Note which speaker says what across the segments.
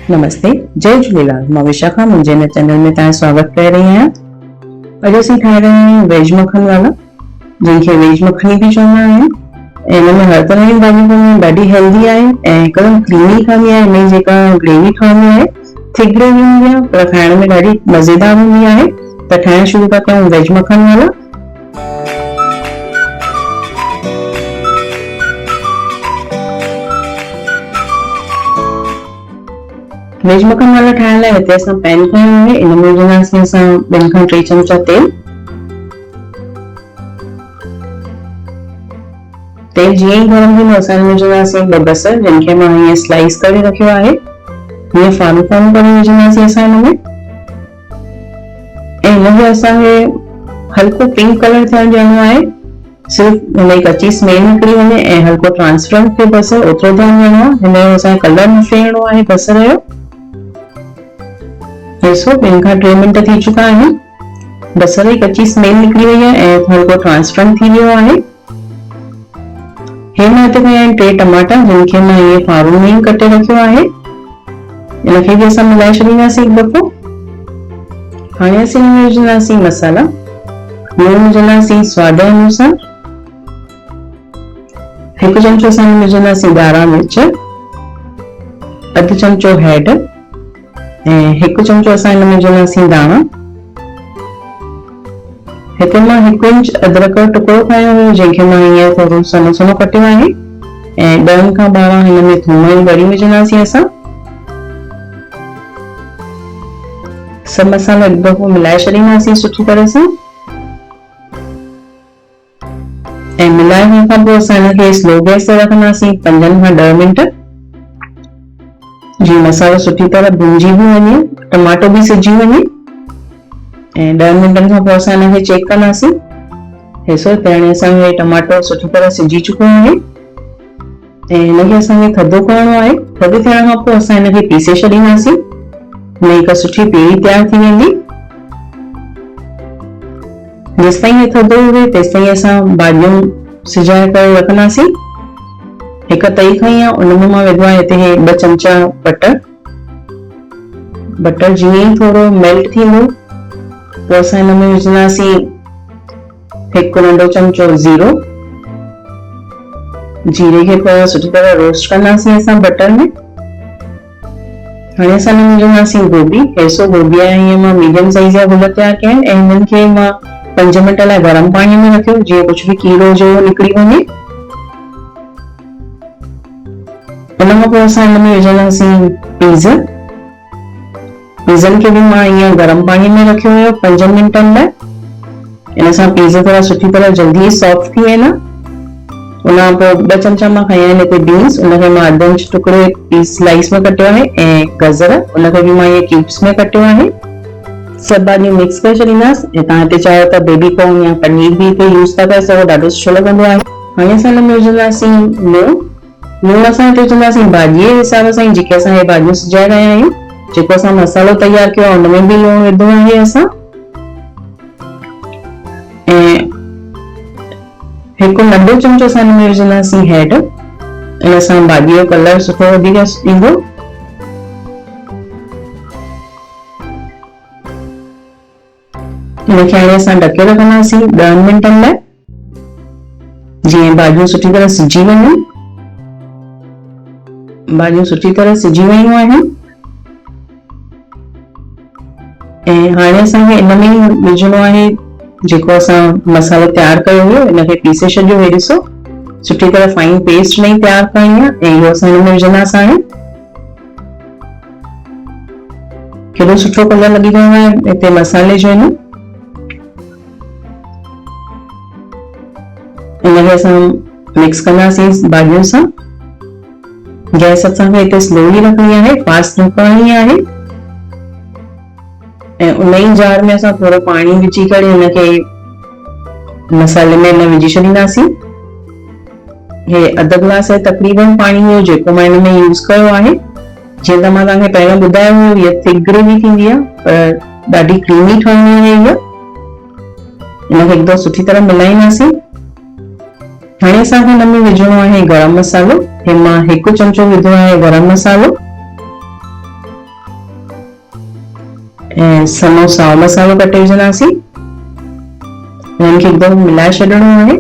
Speaker 1: नमस्ते, जय झूलेलाल। मां विशाखा मुंहिंजे हिन चैनल में तव्हां स्वागत करे रही आहियां। अॼु असीं ठाहे रहिया आहियूं वेज मखन वाला, जंहिंखे वेज मखनी बि चवंदा आहियूं। ऐं हिन में हर तरह जी भाॼियूं पवंदियूं आहिनि, ॾाढी हेल्दी आहे ऐं हिकदमि क्रीमी ठहंदी आहे। हिन जी जेका ग्रेवी ठहंदी आहे थिक ग्रेवी हूंदी आहे, पर खाइण में ॾाढी मज़ेदार हूंदी आहे। त ठाहिण शुरू था कयूं वेज मखन वाला। वेज मखन वाला ठाहिण लाइ हिते असां पैन खयो आहे। इन में विझंदासीं असां 2 खां 3 चमचा तेल। तेल जीअं ई गरम थींदो असां हिन में विझंदासीं 2 बसर, जिनखे मां हीअं स्लाइस करे रखियो आहे। हीअं फारू फारू करे विझंदासीं असां हिन में। ऐं हिनखे असांखे हल्को पिंक कलर थियण ॾियणो आहे। सिर्फ़ हिन जी कची स्मेल निकिरी वञे ऐं हल्को ट्रांसपेरेंट थिए बसर, ओतिरो ध्यानु ॾियणो आहे। हिन जो असांखे कलर न फेरिणो आहे बसर जो। ॾिसो 2 खां 3 मिंट थी चुका आहिनि। बसर जी कची स्मेल निकिरी वई आहे ऐं हल्को ट्रांसपेरेंट थी वियो आहे। हे मां हिते खया आहिनि 3 टमाटा, जिनखे मां हीअं फारू में ई कटे रखियो आहे। इनखे बि असां मिलाए छॾींदासीं हिकु दफ़ो। हाणे असीं हिन में विझंदासीं मसाला। लूणु विझंदासीं स्वाद अनुसार। 1 चमचो असां हिन में विझंदासीं ॻाढ़ा मिर्च, अधु चमचो हैड ऐं 1 चमचो असां हिन में विझंदासीं धाणा। हिते मां 1 इंच अदरक जो टुकड़ो खयो हुयो, जंहिंखे मां हीअं थोरो सनो सनो कटियो आहे। ऐं 10 खां 12 हिन में थूम जी बड़ी विझंदासीं असां। सभु मसाला हिकु दफ़ो मिलाए छॾींदासीं सुठी तरह सां। ऐं मिलाइण खां पोइ असां हिनखे स्लो गैस ते रखंदासीं 5 खां 10 मिंट, जीअं मसालो सुठी तरह भुंजी बि वञे, टमाटो बि सिझी वञे। ऐं 10 मिंटनि खां पोइ असां हिनखे चेक कंदासीं। ॾिसो त हाणे असांजो टमाटो सुठी तरह सिझी चुको आहे ऐं हिनखे असांखे थधो करणो आहे। थधो थियण खां पोइ असां हिनखे पीसे छॾींदासीं। हिन हिकु सुठी प्यूरी तयारु थी वेंदी। जेसिताईं हे थधो हुजे तेसिताईं असां भाॼियूं सिझाए करे रखंदासीं। हिकु तई खई आहे, उन में मां विधो आहे हिते 2 चमचा बटर। बटर जीअं ई थोरो मेल्ट थींदो पोइ असां हिन में विझंदासीं 1 नंढो चमचो ज़ीरो। जीरे खे थोरो सुठी तरह रोस्ट कंदासीं असां बटर में। हाणे असां हिन में विझंदासीं गोभी। 150 गोभी आहे, हीअं मां मीडियम साइज़ जा गुल तयारु कया आहिनि ऐं हिननि खे मां 5 मिंट लाइ गरम पाणी में रखियो, जीअं कुझु बि कीड़ो जो निकिरी वञे। उन खां पोइ असां हिन में विझंदासीं पीज़। पीज़नि खे बि मां हीअं गरम पाणी में रखियो हुयो 5 मिंटनि लाइ। इन सां पीज़ थोरा सुठी तरह जल्दी सॉफ्ट थी वेंदा। उन खां पोइ 2 चमचा मां खया आहिनि हिते बीन्स, उनखे मां 1/2 इंच टुकड़े पीस स्लाइस में कटियो आहे। ऐं गजर, उनखे बि मां हीअं क्यूब्स में कटियो आहे। सभु भाॼियूं मिक्स करे छॾींदासीं। ऐं तव्हां हिते चाहियो त बेबी कॉर्न या पनीर बि हिते यूज़ था करे सघो, ॾाढो सुठो लॻंदो आहे। हाणे असां हिन में विझंदासीं लूणु असां हिते विझंदासीं भाॼीअ जे हिसाब सां, जेके असां हे भाॼियूं सिझाए रहिया आहियूं। जेको असां मसालो तयारु कयो आहे उनमें बि लूणु विधो आहे असां। ऐं 1 नंढो चमचो असां हिन में विझंदासीं हैड। इन सां भाॼीअ जो कलर सुठो वधीक ईंदो। इनखे हाणे असां ढके रखंदासीं 10 मिंटनि लाइ, जीअं भाॼियूं सुठी तरह सिझी वञनि। भाॼियूं सुठी तरह सिझी वयूं आहिनि। ऐं हाणे असांखे इन में ई विझणो आहे जेको असां मसालो तयारु कयो हुयो, इनखे पीसे छॾियो। हे ॾिसो सुठी तरह फाइन पेस्ट नहीं तयारु करणी आहे ऐं इहो असां हिन में विझंदासीं। हाणे केॾो सुठो कलर लॻी रहियो आहे हिते मसाले जो। इनखे असां मिक्स कंदासीं भाॼियुनि सां। गैस असांखे हिते स्लोली रखणी आहे, फास्ट न करणी आहे। ऐं उन ई जार में असां थोरो पाणी विझी करे हिनखे मसाले में न विझी छॾींदासीं। हे 1/2 गिलास तक़रीबन पाणी हुयो जेको मां हिन में यूज़ कयो आहे। जीअं त मां तव्हांखे पहिरियों ॿुधायो हुयो, हीअ थिक ग्रेवी थींदी आहे, पर ॾाढी क्रीमी ठहणी आहे हीअ। हिनखे हिकु दफ़ो सुठी तरह मिलाईंदासीं। हाणे असांखे हिन में विझणो आहे गरम मसालो। हे मां 1 चमचो विधो आहे गरम मसालो। ऐं सनो साओ मसालो कटे विझंदासीं। हिननि खे हिकदमि मिलाए छॾिणो आहे।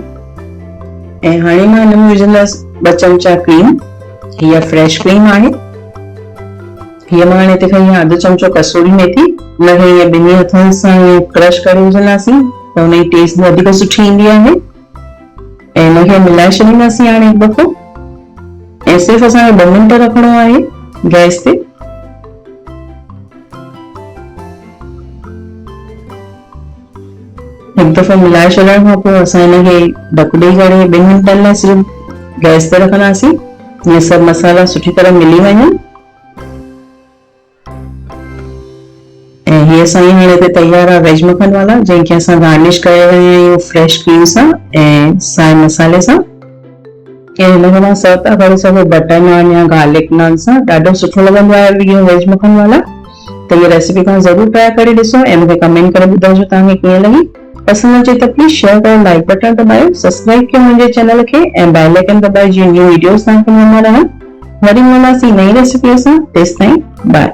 Speaker 1: ऐं हाणे मां हिन में विझंदसि 2 चमचा क्रीम। हीअ फ्रेश क्रीम आहे। हीअ मां हाणे हिते खई आहे अधु चमचो कसूरी मेथी। हुनखे हीअं ॿिन्ही हथनि सां हीअं क्रश करे विझंदासीं त हुनजी टेस्ट वधीक सुठी ईंदी आहे। ऐं हिनखे मिलाए छॾींदासीं हाणे हिकु दफ़ो। ऐं सिर्फ़ु असांखे 2 मिंट रखिणो आहे गैस ते। हिकु दफ़ो मिलाए छॾण खां पोइ असां हिनखे ढकु ॾेई करे 2 मिंटनि लाइ सिर्फ़ु गैस ते रखंदासीं। इहे सभु मसाला सुठी तरह मिली वञनि। ऐं हीअ असांजी हाणे हिते तयार आहे वेज मखन वाला, जंहिंखे असां गार्निश करे रहिया आहियूं फ्रेश क्रीम सां ऐं साए मसाले सां। ऐं हिनखे मां सर्व था करे सघो बटर नान या गार्लिक नान सां। ॾाढो सुठो लॻंदो आहे इहो वेज मखन वाला। त इहा रेसिपी तव्हां ज़रूरु ट्राई करे ॾिसो ऐं मूंखे कमेंट करे ॿुधाइजो तव्हांखे कीअं लॻी। पसंदि अचे त प्लीज़ शेयर कयो, लाइक बटन दॿायो, सब्सक्राइब कयो मुंहिंजे चैनल खे ऐं बेल आइकन दॿाए जीअं न्यू वीडियोस तव्हांखे मिलंदा रहनि। वरी मिलंदासीं नई रेसिपीअ सां। तेसिताईं बाय।